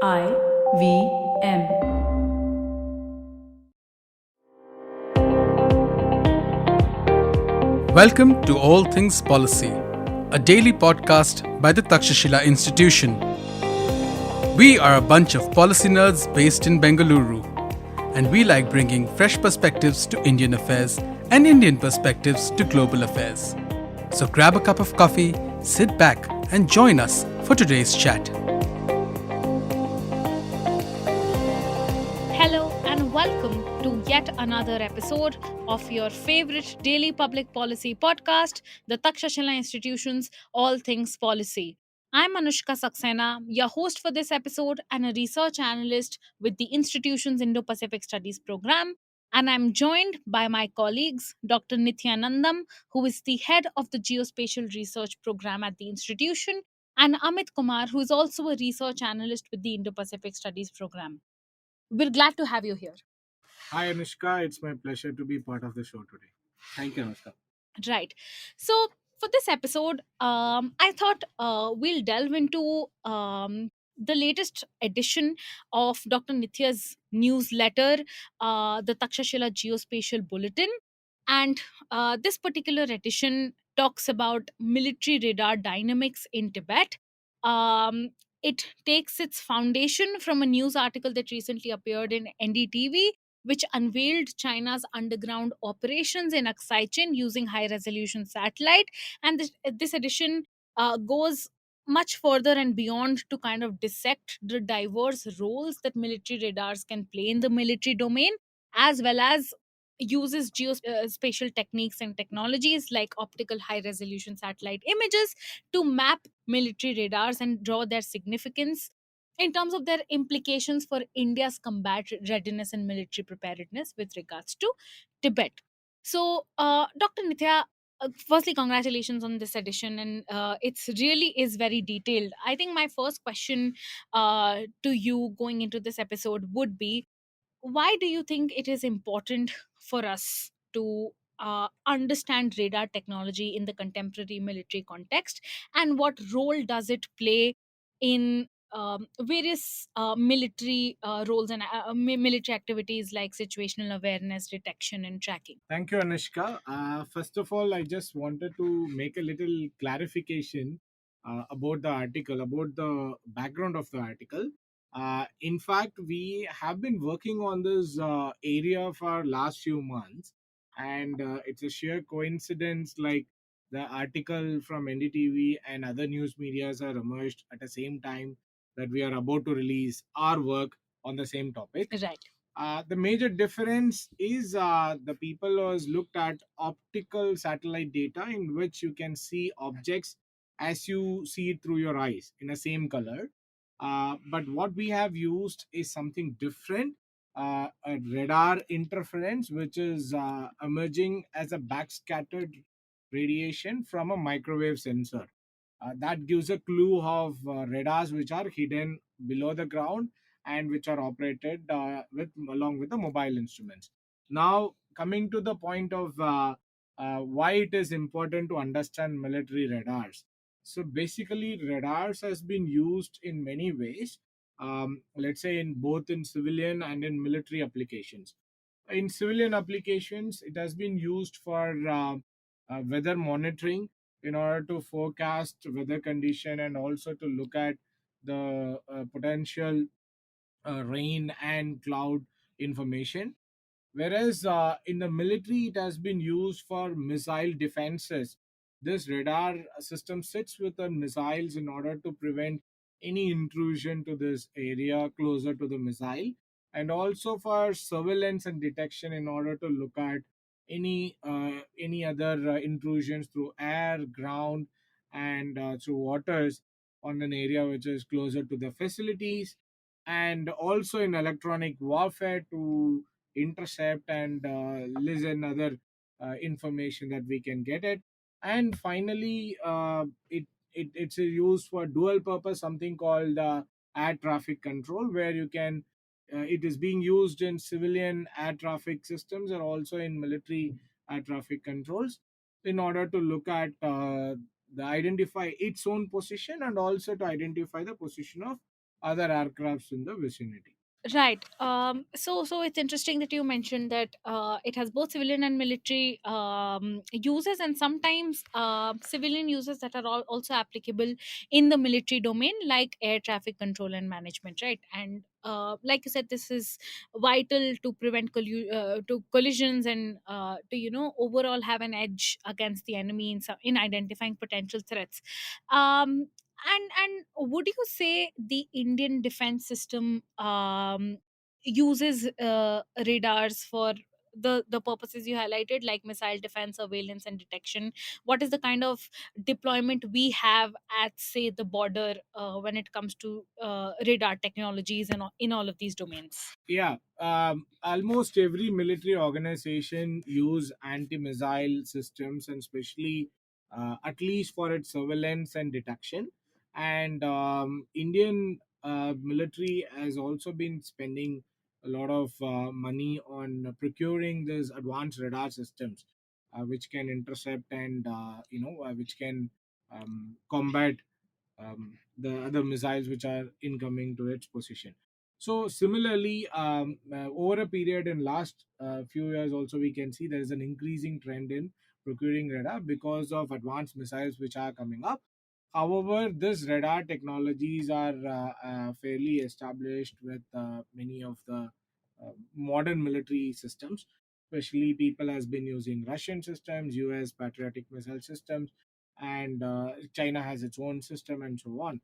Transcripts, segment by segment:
I V M. Welcome to All Things Policy, a daily podcast by the Takshashila Institution. We are a bunch of policy nerds based in Bengaluru, and we like bringing fresh perspectives to Indian affairs and Indian perspectives to global affairs. So grab a cup of coffee, sit back, and join us for today's chat. Hello and welcome to yet another episode of your favorite daily public policy podcast, the Takshashila Institution's All Things Policy. I'm Anushka Saxena, your host for this episode and a research analyst with the institution's Indo Pacific Studies program. And I'm joined by my colleagues, Dr. Nithiyanandam, who is the head of the Geospatial Research program at the institution, and Amit Kumar, who is also a research analyst with the Indo Pacific Studies program. We're glad to have you here. Hi Anushka, it's my pleasure to be part of the show today. Thank you, Anushka. Right. So, for this episode, I thought we'll delve into the latest edition of Dr. Nithya's newsletter, the Takshashila Geospatial Bulletin. And this particular edition talks about military radar dynamics in Tibet. Um, it takes its foundation from a news article that recently appeared in NDTV, which unveiled China's underground operations in Aksai Chin using high resolution satellite. And this edition goes much further and beyond to kind of dissect the diverse roles that military radars can play in the military domain, as well as uses geospatial techniques and technologies like optical high resolution satellite images to map military radars and draw their significance in terms of their implications for India's combat readiness and military preparedness with regards to Tibet. So, Dr. Nithya, firstly, congratulations on this edition, and it's really is very detailed. I think my first question to you going into this episode would be, why do you think it is important for us to understand radar technology in the contemporary military context, and what role does it play in various military roles and military activities like situational awareness, detection, and tracking? Thank you, Anushka. First of all, I just wanted to make a little clarification about the article, about the background of the article. In fact, we have been working on this area for last few months, and it's a sheer coincidence. Like the article from NDTV and other news medias are emerged at the same time that we are about to release our work on the same topic. Right. The major difference is the people has looked at optical satellite data in which you can see objects as you see it through your eyes in the same color. But what we have used is something different, a radar interference, which is emerging as a backscattered radiation from a microwave sensor. That gives a clue of radars which are hidden below the ground and which are operated with along with the mobile instruments. Now, coming to the point of why it is important to understand military radars. So basically, radars has been used in many ways. Let's say in both in civilian and in military applications. In civilian applications, it has been used for weather monitoring in order to forecast weather condition and also to look at the potential rain and cloud information. Whereas in the military, it has been used for missile defenses. This radar system sits with the missiles in order to prevent any intrusion to this area closer to the missile, and also for surveillance and detection in order to look at any other intrusions through air, ground, and through waters on an area which is closer to the facilities, and also in electronic warfare to intercept and listen other information that we can get it. And finally, it's used for dual purpose, something called air traffic control, where you can it is being used in civilian air traffic systems and also in military air traffic controls in order to look at the identify its own position and also to identify the position of other aircrafts in the vicinity. Right. So it's interesting that you mentioned that it has both civilian and military uses, and sometimes civilian uses that are also applicable in the military domain, like air traffic control and management. Right. And like you said, this is vital to prevent to collisions and to overall have an edge against the enemy in identifying potential threats. Um, and would you say the Indian defense system uses radars for the purposes you highlighted, like missile defense, surveillance, and detection? What is the kind of deployment we have at, say, the border when it comes to radar technologies and in all of these domains? Yeah, almost every military organization use anti-missile systems, and especially at least for its surveillance and detection. And Indian military has also been spending a lot of money on procuring these advanced radar systems, which can intercept and which can combat the other missiles which are incoming to its position. So similarly, over a period in last few years, also we can see there is an increasing trend in procuring radar because of advanced missiles which are coming up. However, this radar technologies are fairly established with many of the modern military systems. Especially, people has been using Russian systems, U.S. patriotic missile systems, and China has its own system, and so on.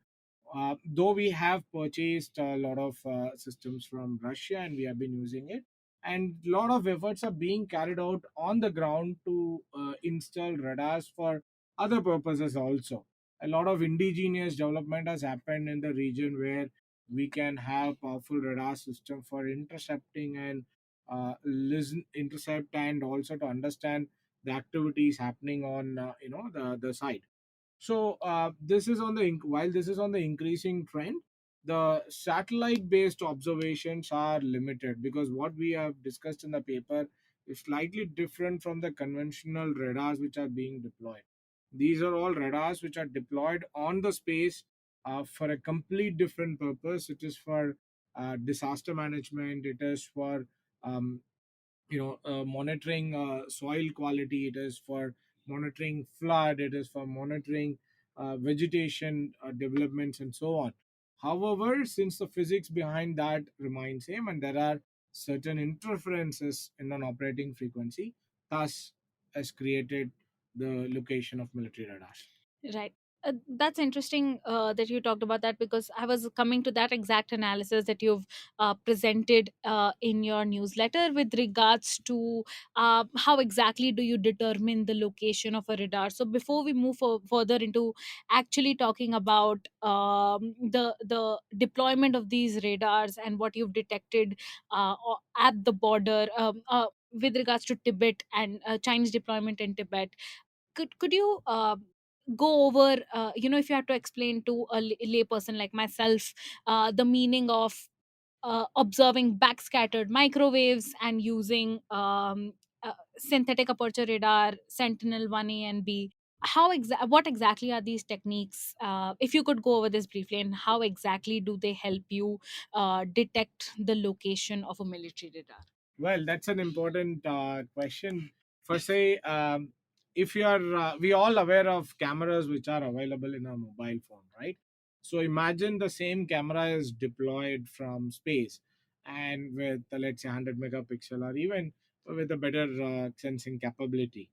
Though we have purchased a lot of systems from Russia and we have been using it, and a lot of efforts are being carried out on the ground to install radars for other purposes also. A lot of indigenous development has happened in the region where we can have powerful radar system for intercepting and listen, intercept, and also to understand the activities happening on the site. So this is on the while this is on the increasing trend, the satellite based observations are limited because what we have discussed in the paper is slightly different from the conventional radars which are being deployed. These are all radars which are deployed on the space for a complete different purpose. It is for disaster management. It is for um, monitoring soil quality. It is for monitoring flood. It is for monitoring vegetation developments and so on. However, since the physics behind that remains same and there are certain interferences in an operating frequency, thus has created the location of military radars. Right. That's interesting that you talked about that, because I was coming to that exact analysis that you've presented in your newsletter with regards to how exactly do you determine the location of a radar. So before we move further into actually talking about the deployment of these radars and what you've detected at the border, with regards to Tibet and Chinese deployment in Tibet, could you go over, if you had to explain to a lay person like myself the meaning of observing backscattered microwaves and using synthetic aperture radar, Sentinel 1A and B? What exactly are these techniques? If you could go over this briefly, and how exactly do they help you detect the location of a military radar? Well, that's an important question. For say, if you are, we all aware of cameras which are available in our mobile phone, right? So imagine the same camera is deployed from space, and with let's say 100 megapixel or even with a better sensing capability.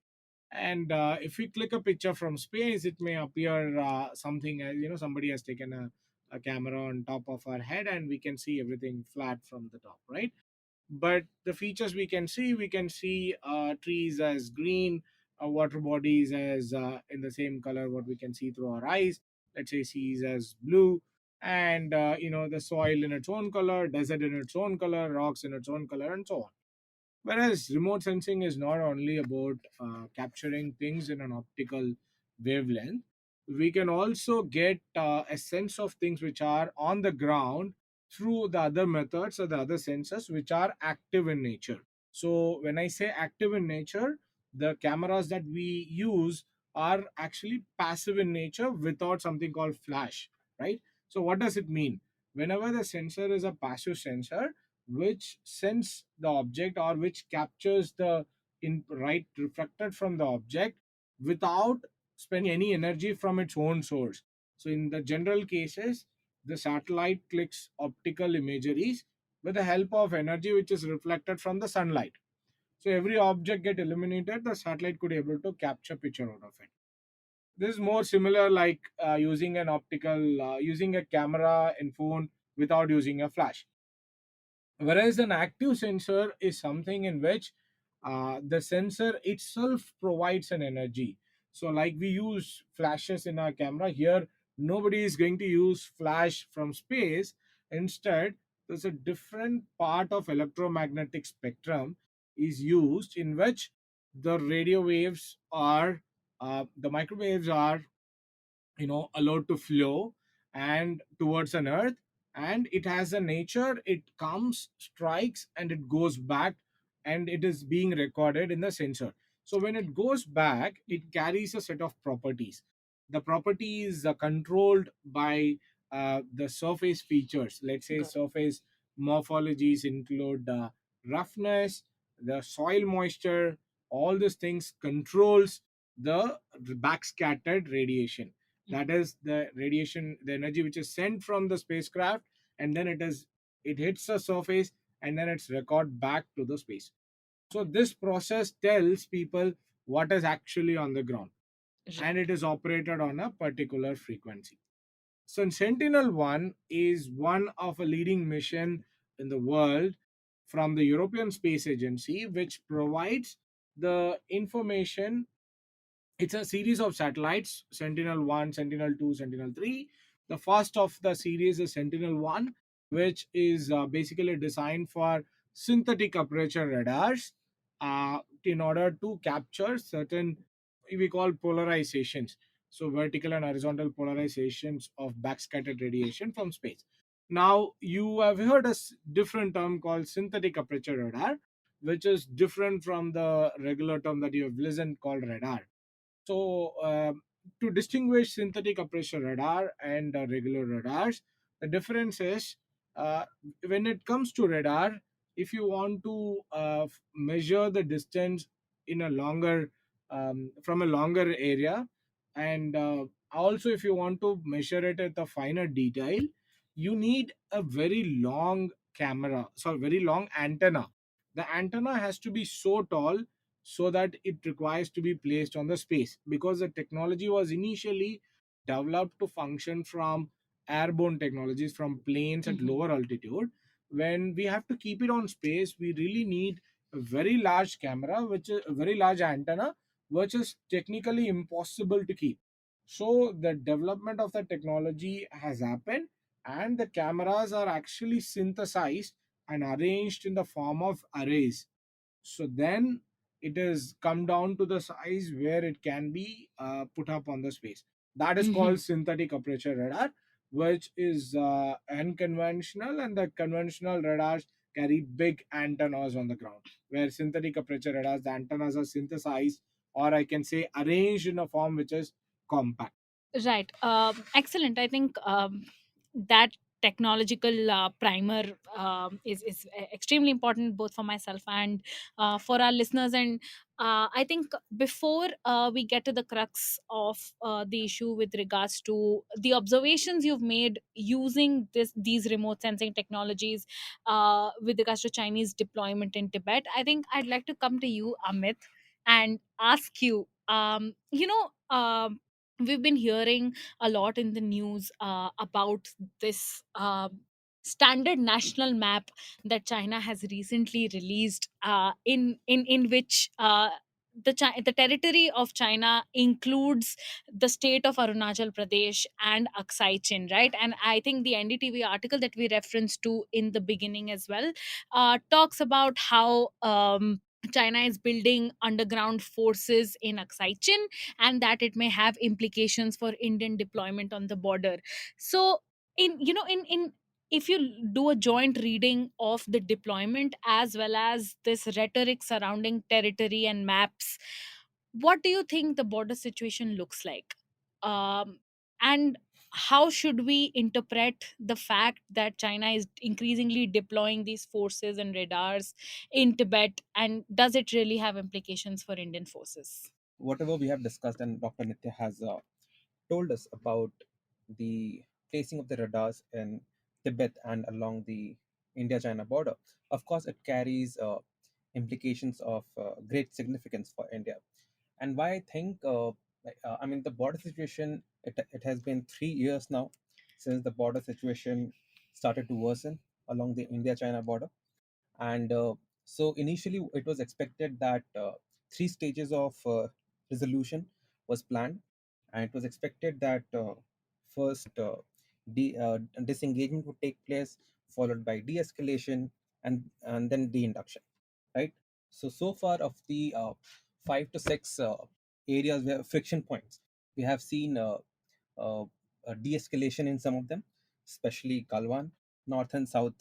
And if we click a picture from space, it may appear something as somebody has taken a camera on top of our head, and we can see everything flat from the top, right? But the features we can see trees as green, water bodies as in the same color what we can see through our eyes. Let's say seas as blue, and the soil in its own color, desert in its own color, rocks in its own color, and so on. Whereas remote sensing is not only about capturing things in an optical wavelength, we can also get a sense of things which are on the ground through the other methods or the other sensors which are active in nature. So, when I say active in nature, the cameras that we use are actually passive in nature without something called flash, right? So, what does it mean? Whenever the sensor is a passive sensor, which sense the object or which captures the in right reflected from the object without spending any energy from its own source. So in the general cases, the satellite clicks optical imageries with the help of energy which is reflected from the sunlight. So every object get illuminated, the satellite could able to capture picture out of it. This is more similar like using a camera and phone without using a flash. Whereas an active sensor is something in which the sensor itself provides an energy. So, like we use flashes in our camera, here nobody is going to use flash from space. Instead, there's a different part of electromagnetic spectrum is used in which the radio waves are the microwaves are allowed to flow and towards an earth, and it has a nature, it comes, strikes, and it goes back, and it is being recorded in the sensor. So when it goes back, it carries a set of properties. The properties are controlled by the surface features. Let's say Good. surface morphologies include roughness, the soil moisture, all these things controls the backscattered radiation. That is the radiation, the energy which is sent from the spacecraft, and then it hits the surface, and then it's recorded back to the space. So this process tells people what is actually on the ground, and Right. it is operated on a particular frequency. So Sentinel-1 is one of a leading mission in the world from the European Space Agency, which provides the information. It's a series of satellites: Sentinel 1, Sentinel 2, Sentinel 3. The first of the series is Sentinel 1, which is basically designed for synthetic aperture radars in order to capture certain, we call polarizations. So, vertical and horizontal polarizations of backscattered radiation from space. Now, you have heard a different term called synthetic aperture radar, which is different from the regular term that you have listened called radar. So, to distinguish synthetic aperture radar and regular radars, the difference is uh, when it comes to radar, if you want to measure the distance in a longer from a longer area, and also if you want to measure it at a finer detail, you need a very long camera, so very long antenna. The antenna has to be so tall so that it requires to be placed on the space, because the technology was initially developed to function from airborne technologies from planes at Mhm. lower altitude. When we have to keep it on space, we really need a very large camera, which is a very large antenna, which is technically impossible to keep. So the development of the technology has happened, and the cameras are actually synthesized and arranged in the form of arrays. So then it is come down to the size where it can be put up on the space. That is called Mhm. synthetic aperture radar, which is unconventional, and the conventional radars carry big antennas on the ground, where synthetic aperture radars, the antennas are synthesized, or I can say arranged in a form which is compact. Right. Excellent. I think that technological primer is extremely important both for myself and for our listeners. And I think before we get to the crux of the issue with regards to the observations you've made using these remote sensing technologies with regards to Chinese deployment in Tibet, I think I'd like to come to you, Amit, and ask you. We've been hearing a lot in the news about this standard national map that China has recently released, in which the territory of China includes the state of Arunachal Pradesh and Aksai Chin, right? And I think the NDTV article that we referenced to in the beginning as well talks about how China is building underground forces in Aksai Chin, and that it may have implications for Indian deployment on the border. So, in if you do a joint reading of the deployment as well as this rhetoric surrounding territory and maps, what do you think the border situation looks like? And how should we interpret the fact that China is increasingly deploying these forces and radars in Tibet, and does it really have implications for Indian forces? Whatever we have discussed, and Dr. Nitya has told us about the placing of the radars in Tibet and along the India China border, of course, it carries implications of great significance for India. And why I think, I mean, the border situation, it has been 3 years now since the border situation started to worsen along the India China border. And so initially, it was expected that three stages of resolution was planned, and it was expected that first disengagement would take place, followed by de-escalation, and then de-induction. Right. So far of the 5 to 6 areas where friction points, we have seen uh, de-escalation in some of them, especially Galwan, north and south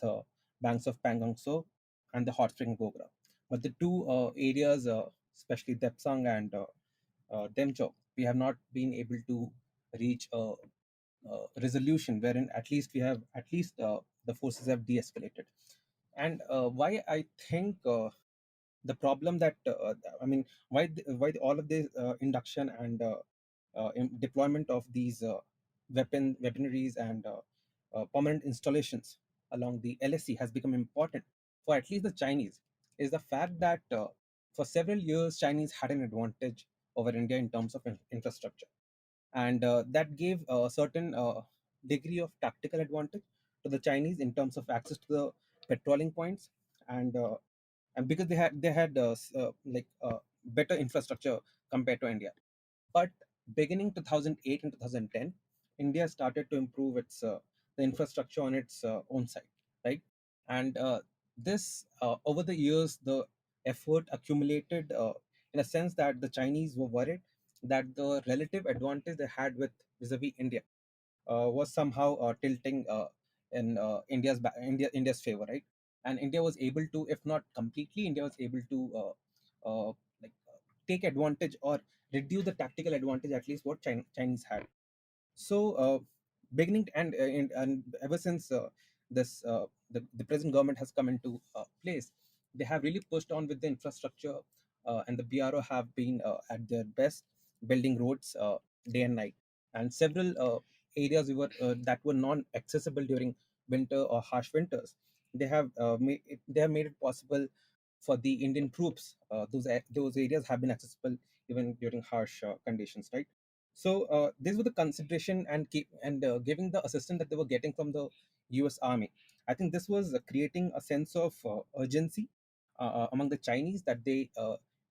banks of Pangong So, and the hot spring Gogra. But the two areas, especially Depsang and Demchok, we have not been able to reach a resolution wherein at least we have at least the forces have de-escalated. And why I think the problem that I mean, all of this induction and deployment of these weaponaries and permanent installations along the LSC has become important for at least the Chinese is the fact that for several years Chinese had an advantage over India in terms of infrastructure, and that gave a certain degree of tactical advantage to the Chinese in terms of access to the patrolling points, and because they had better infrastructure compared to India. But beginning 2008 and 2010, India started to improve its the infrastructure on its own side, right? And this over the years, the effort accumulated in a sense that the Chinese were worried that the relative advantage they had with vis-a-vis India was somehow tilting in India's favor, right? And India was able to, if not completely, India was able to take advantage or reduce the tactical advantage at least what Chinese had. So, beginning and ever since the present government has come into place, they have really pushed on with the infrastructure, and the BRO have been at their best, building roads day and night, and several areas that were non-accessible during winter or harsh winters. They have made it possible for the Indian troops. Those areas have been accessible even during harsh conditions, right? So these were the consideration and giving the assistance that they were getting from the U.S. Army. I think this was creating a sense of urgency among the Chinese that they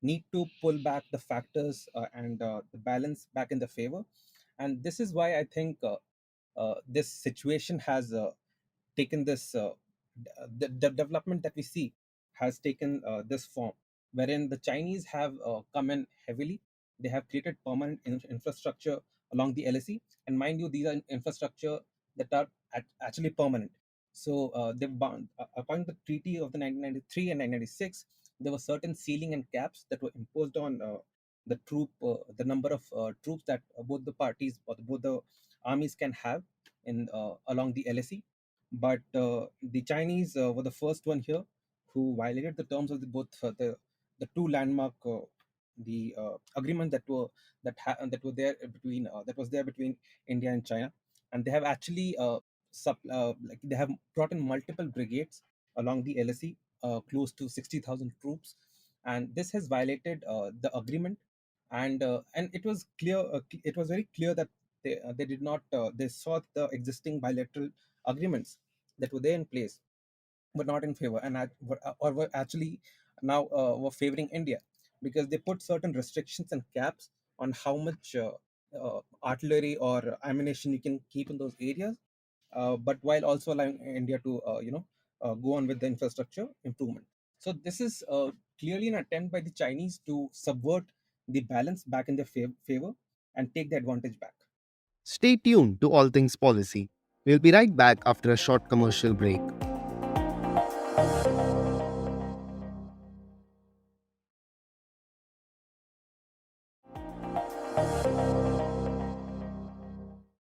need to pull back the factors and the balance back in the favor. And this is why I think this situation has taken this the development that we see has taken this form, wherein the Chinese have come in heavily. They have created permanent infrastructure along the LSE, and mind you, these are infrastructure that are actually permanent. So they've bound upon the treaty of the 1993 and 1996. There were certain ceiling and caps that were imposed on the number of troops that both the parties or both the armies can have in along the LSE. But the Chinese were the first one here who violated the terms of the both the two landmark the agreement that were there between that was there between India and China, and they have actually like they have brought in multiple brigades along the LSE, close to 60,000 troops, and this has violated the agreement, and it was clear. It was very clear that they did not they saw the existing bilateral agreements that were there in place but not in favor, and or were actually now were favoring India, because they put certain restrictions and caps on how much artillery or ammunition you can keep in those areas, but while also allowing India to go on with the infrastructure improvement. So this is clearly an attempt by the Chinese to subvert the balance back in their favor and take the advantage back. Stay tuned to All Things Policy. We'll be right back after a short commercial break.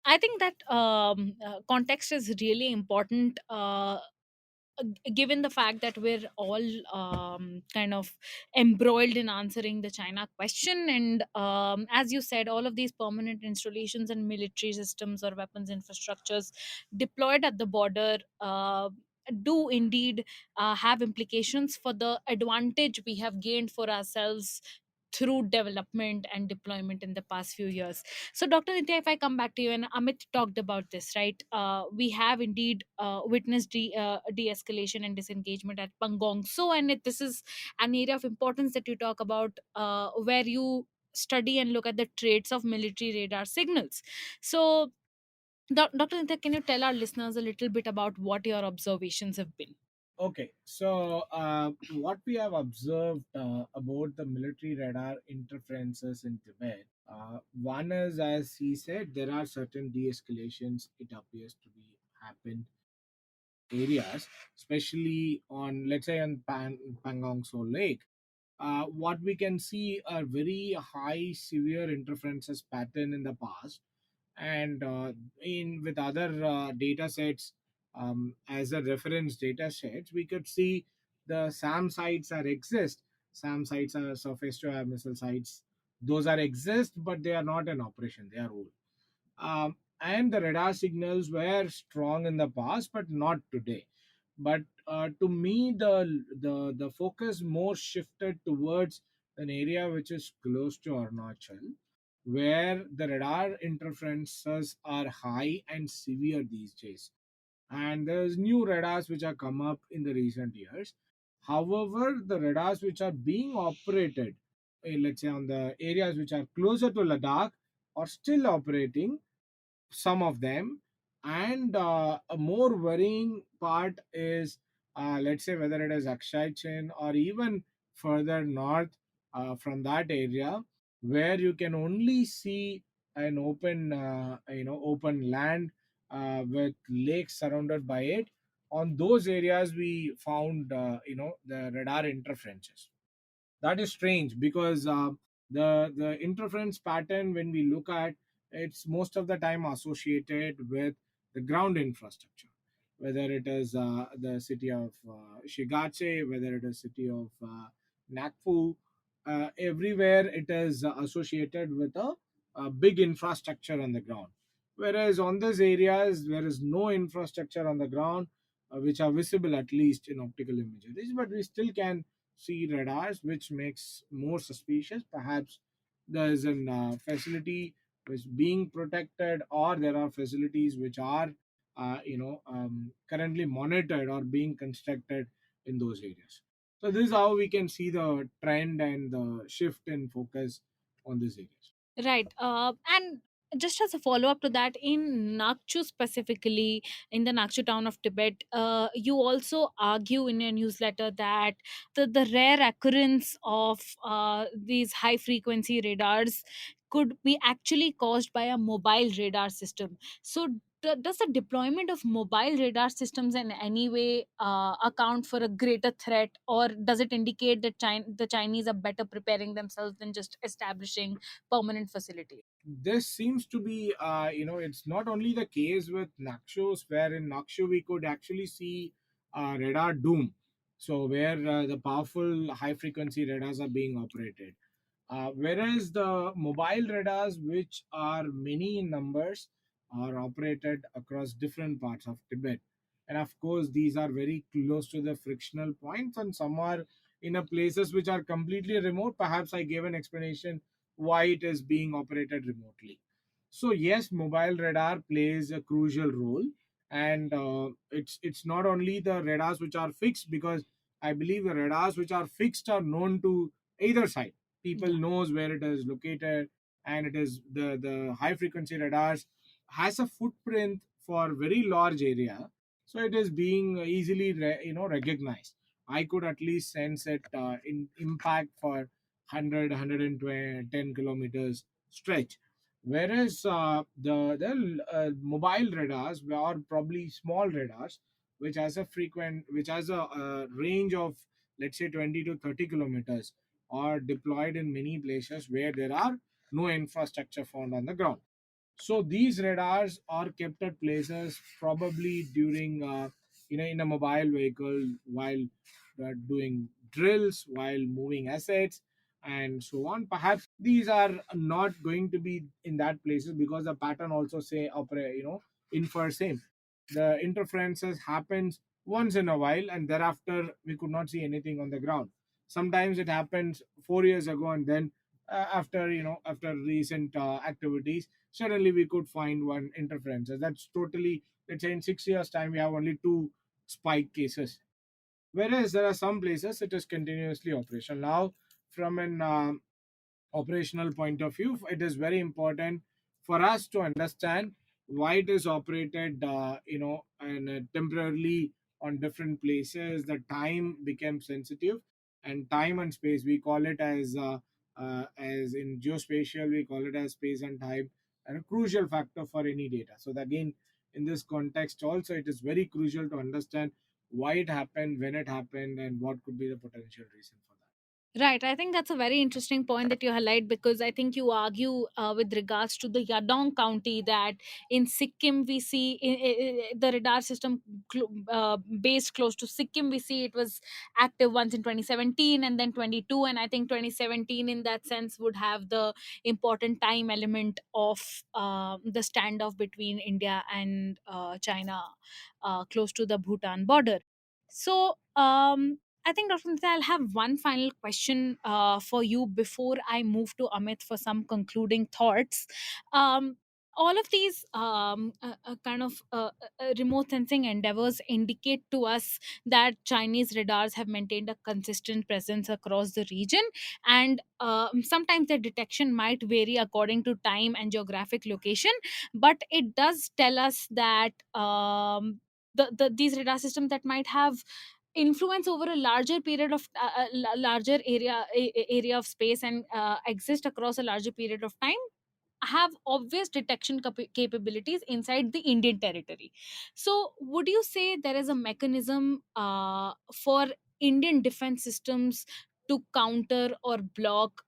I think that context is really important, given the fact that we're all kind of embroiled in answering the China question. And as you said, all of these permanent installations and military systems or weapons infrastructures deployed at the border do indeed have implications for the advantage we have gained for ourselves through development and deployment in the past few years. So, Dr. Nitya, if I come back to you, and Amit talked about this, right? We have indeed witnessed de-escalation and disengagement at Pangong. So, and this is an area of importance that you talk about, where you study and look at the traits of military radar signals. So, Dr. Nitya, can you tell our listeners a little bit about what your observations have been? Okay, so what we have observed about the military radar interferences in Tibet, one is, as he said, there are certain de-escalations. It appears to be happened areas, especially on, let's say, on Pangong So Lake. What we can see are very high severe interferences pattern in the past, and in with other data sets, as a reference data sets, we could see the SAM sites are exist. SAM sites are surface to air missile sites. Those are exist, but they are not in operation. They are old. And the radar signals were strong in the past, but not today. But to me, the focus more shifted towards an area which is close to Arunachal, where the radar interferences are high and severe these days. And there's new radars which are come up in the recent years. However, the radars which are being operated, let's say on the areas which are closer to Ladakh, are still operating, some of them. And a more worrying part is, let's say, whether it is Aksai Chin or even further north from that area, where you can only see an open, open land with lakes surrounded by it. On those areas, we found, the radar interferences. That is strange because the interference pattern, when we look at, it's most of the time associated with the ground infrastructure, whether it is the city of Shigatse, whether it is city of Nakfu. Everywhere it is associated with a big infrastructure on the ground, whereas on these areas there is no infrastructure on the ground, which are visible at least in optical imageries, but we still can see radars, which makes more suspicious. Perhaps there is an facility which being protected, or there are facilities which are, currently monitored or being constructed in those areas. So this is how we can see the trend and the shift in focus on these areas. Right. And just as a follow up to that, in Nakchu specifically, in the Nakchu town of Tibet, you also argue in your newsletter that the rare occurrence of these high frequency radars could be actually caused by a mobile radar system. So, does the deployment of mobile radar systems in any way account for a greater threat, or does it indicate that the Chinese are better preparing themselves than just establishing permanent facility? This seems to be, it's not only the case with Nakshos, where in Naksho we could actually see radar doom. So, where the powerful high frequency radars are being operated. Whereas the mobile radars, which are many in numbers, are operated across different parts of Tibet. And of course, these are very close to the frictional points, and some are in a places which are completely remote. Perhaps I gave an explanation why it is being operated remotely. So yes, mobile radar plays a crucial role, and it's not only the radars which are fixed, because I believe the radars which are fixed are known to either side. People Yeah. knows where it is located, and it is the high frequency radars has a footprint for very large area, so it is being easily recognized. I could at least sense it in impact for 100 kilometers stretch, whereas the mobile radars are probably small radars which has a range of, let's say, 20 to 30 kilometers, are deployed in many places where there are no infrastructure found on the ground. So these radars are kept at places probably during in a mobile vehicle while doing drills, while moving assets, and so on. Perhaps these are not going to be in that places because the pattern also say operate, infer same. The interferences happens once in a while, and thereafter we could not see anything on the ground. Sometimes it happens 4 years ago, and then after recent activities, suddenly we could find one interference. That's totally, let's say in 6 years time we have only two spike cases, whereas there are some places it is continuously operational. Now from an operational point of view, it is very important for us to understand why it is operated, and temporarily on different places. The time became sensitive, and time and space, we call it as in geospatial, we call it as space and time, and a crucial factor for any data. So that again, in this context also, it is very crucial to understand why it happened, when it happened, and what could be the potential reason for that. Right. I think that's a very interesting point that you highlight, because I think you argue with regards to the Yadong County that in Sikkim we see the radar system based close to Sikkim. We see it was active once in 2017 and then 22, and I think 2017 in that sense would have the important time element of the standoff between India and China close to the Bhutan border. So, I think, Dr. Nita, I'll have one final question for you before I move to Amit for some concluding thoughts. All of these kind of remote sensing endeavors indicate to us that Chinese radars have maintained a consistent presence across the region, and sometimes the detection might vary according to time and geographic location, but it does tell us that these radar systems that might have influence over a larger period of larger area of space and exist across a larger period of time have obvious detection capabilities inside the Indian territory. So would you say there is a mechanism for Indian defense systems to counter or block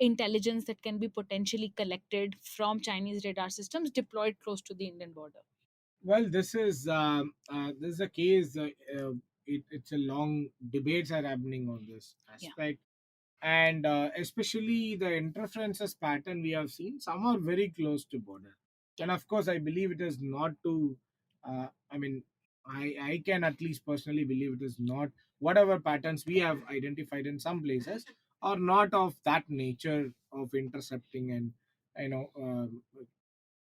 intelligence that can be potentially collected from Chinese radar systems deployed close to the Indian border? Well, this is a case. It's a long debates are happening on this Yeah. aspect, and especially the interferences pattern we have seen. Some are very close to border, Yeah. and of course, I believe it is not to. I mean, I can at least personally believe it is not, whatever patterns we have identified in some places are not of that nature of intercepting and you know um,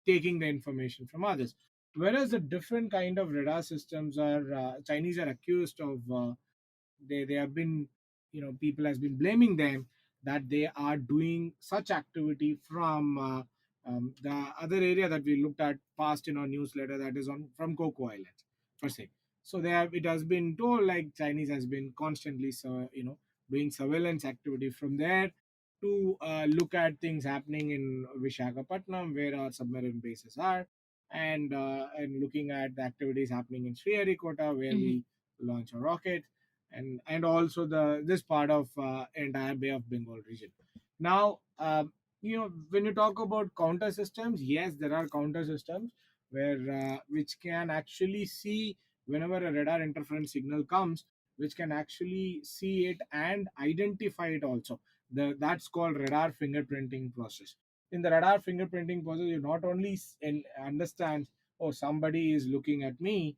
taking the information from others. Whereas the different kind of radar systems are Chinese are accused of, they have been, people has been blaming them that they are doing such activity from the other area that we looked at past in our newsletter, that is on from Coco Islands per se. So they have, it has been told like Chinese has been constantly doing surveillance activity from there to look at things happening in Vishakhapatnam where our submarine bases are, and looking at the activities happening in Sriharikota where Mhm. we launch a rocket, and also the this part of entire Bay of Bengal region. Now, when you talk about counter systems, yes, there are counter systems where which can actually see whenever a radar interference signal comes, which can actually see it and identify it also. That's called radar fingerprinting process. In the radar fingerprinting process, you not only understand, oh, somebody is looking at me,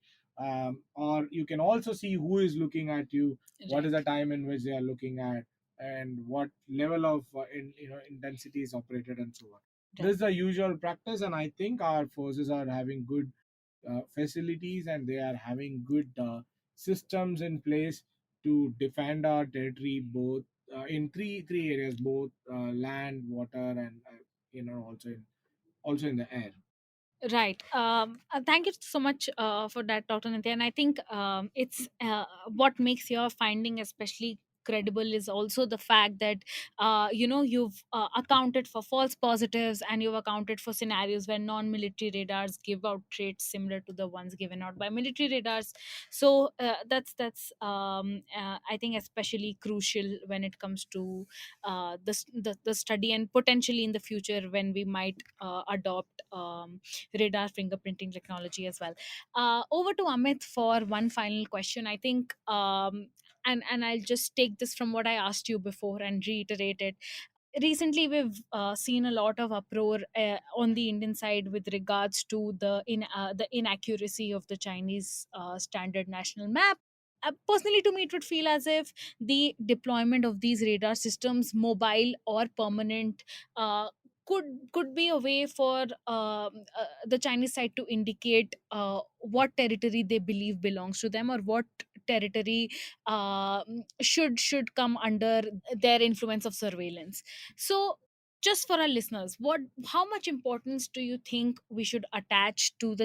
or you can also see who is looking at you, what is Right. the time in which they are looking at, and what level of intensity is operated, and so on. This Right. is the usual practice, and I think our forces are having good facilities, and they are having good systems in place to defend our territory, both in three areas, both land, water, and also in the air. Right. Thank you so much for that, Dr. Nitya. And I think it's what makes your finding especially credible is also the fact that you've accounted for false positives, and you've accounted for scenarios where non-military radars give out traits similar to the ones given out by military radars. So that's I think especially crucial when it comes to the study, and potentially in the future when we might adopt radar fingerprinting technology as well. Over to Amit for one final question. I think and I'll just take this from what I asked you before and reiterate it. Recently we've seen a lot of uproar on the Indian side with regards to the inaccuracy of the Chinese standard national map. Personally, to me, it would feel as if the deployment of these radar systems, mobile or permanent, uh, could be a way for the Chinese side to indicate what territory they believe belongs to them, or what territory should come under their influence of surveillance. So, just for our listeners, what how much importance do you think we should attach to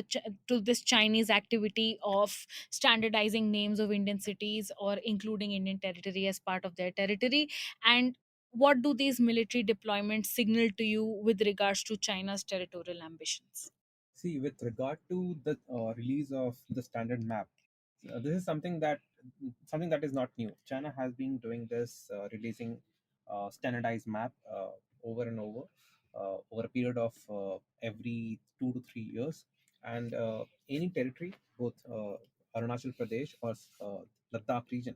to this Chinese activity of standardizing names of Indian cities or including Indian territory as part of their territory? And what do these military deployments signal to you with regards to China's territorial ambitions? See, with regard to the release of the standard map, this is something that is not new. China has been doing this, releasing standardized map over and over a period of every 2 to 3 years, and any territory, both Arunachal Pradesh or Ladakh region,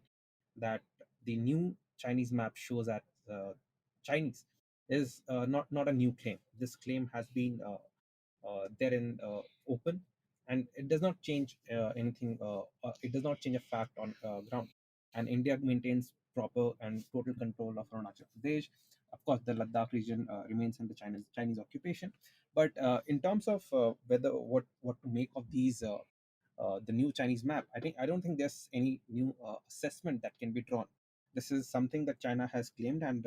that the new Chinese map shows at Chinese is not a new claim. This claim has been they're in open, and it does not change anything. It does not change a fact on ground. And India maintains proper and total control of Arunachal Pradesh. Of course, the Ladakh region remains under Chinese occupation. But in terms of whether what to make of these the new Chinese map, I don't think there's any new assessment that can be drawn. This is something that China has claimed, and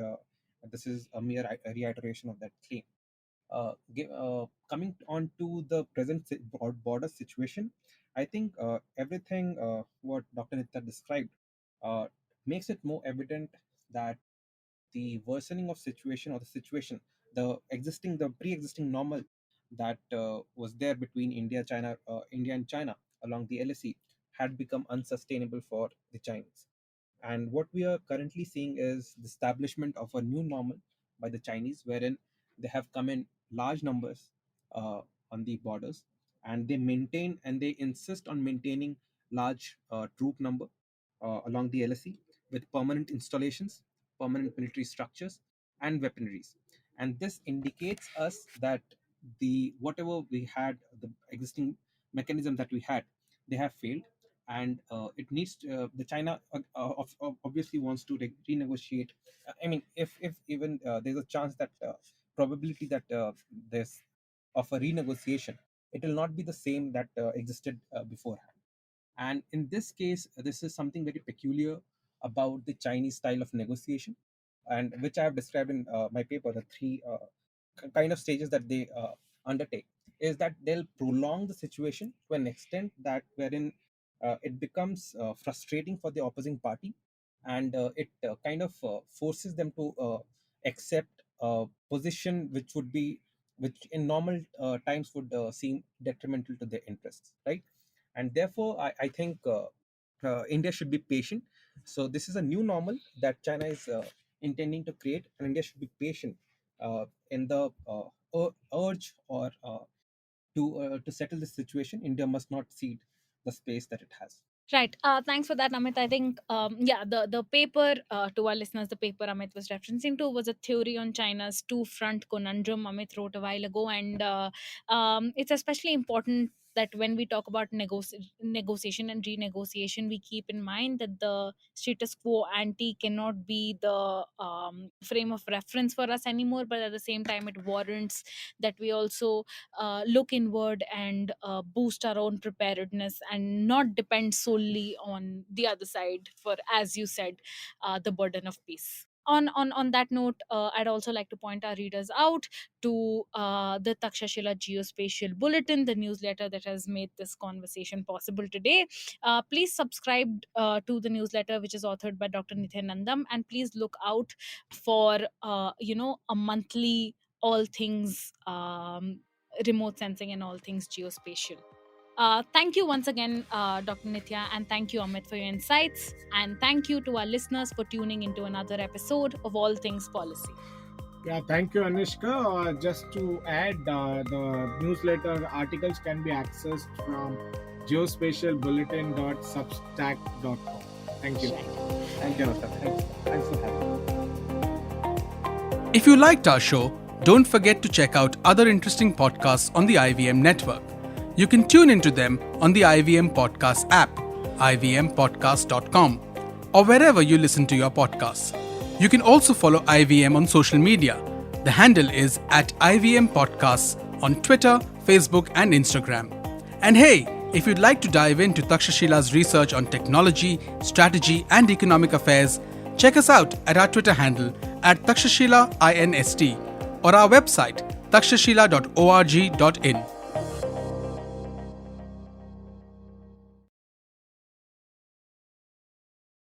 this is a mere reiteration of that claim. Coming on to the present border situation, I think everything what Dr. Nitya described uh, makes it more evident that the worsening of situation, or the situation, the pre-existing normal that was there between India and China along the LSE had become unsustainable for the Chinese. And what we are currently seeing is the establishment of a new normal by the Chinese, wherein they have come in large numbers uh, on the borders, and they insist on maintaining large troop number along the LSE with permanent installations, permanent military structures, and weaponries. And this indicates us that the whatever we had, the existing mechanism that we had, they have failed, and it needs the China obviously wants to renegotiate. I mean, if even there's a chance that probability that there's of a renegotiation, it will not be the same that existed beforehand. And in this case, this is something very peculiar about the Chinese style of negotiation, and which I have described in my paper, the three kind of stages that they undertake, is that they'll prolong the situation to an extent that wherein it becomes frustrating for the opposing party, and it kind of forces them to accept a position which in normal times would seem detrimental to their interests, right? And therefore I think India should be patient. So this is a new normal that China is intending to create, and India should be patient in the urge or to settle this situation. India must not cede the space that it has. Right. Thanks for that, Amit. I think, yeah, the paper, to our listeners, the paper Amit was referencing to was a theory on China's two front conundrum Amit wrote a while ago. And it's especially important that when we talk about negotiation and renegotiation, we keep in mind that the status quo ante cannot be the frame of reference for us anymore, but at the same time, it warrants that we also look inward and boost our own preparedness and not depend solely on the other side for, as you said, the burden of peace. On that note, I'd also like to point our readers out to the Takshashila Geospatial Bulletin, the newsletter that has made this conversation possible today. Please subscribe to the newsletter, which is authored by Dr. Nithiyanandam, and please look out for a monthly all things remote sensing and all things geospatial. Thank you once again, Dr. Nithya, and thank you, Amit, for your insights. And thank you to our listeners for tuning into another episode of All Things Policy. Yeah, thank you, Anushka. Just to add, the newsletter articles can be accessed from geospatialbulletin.substack.com. Thank you. Thank you, Anushka. Thanks for having me. If you liked our show, don't forget to check out other interesting podcasts on the IVM network. You can tune into them on the IVM Podcast app, ivmpodcast.com, or wherever you listen to your podcasts. You can also follow IVM on social media. The handle is @IVM Podcasts on Twitter, Facebook, and Instagram. And hey, if you'd like to dive into Takshashila's research on technology, strategy, and economic affairs, check us out at our Twitter handle @TakshashilaInst or our website takshashila.org.in.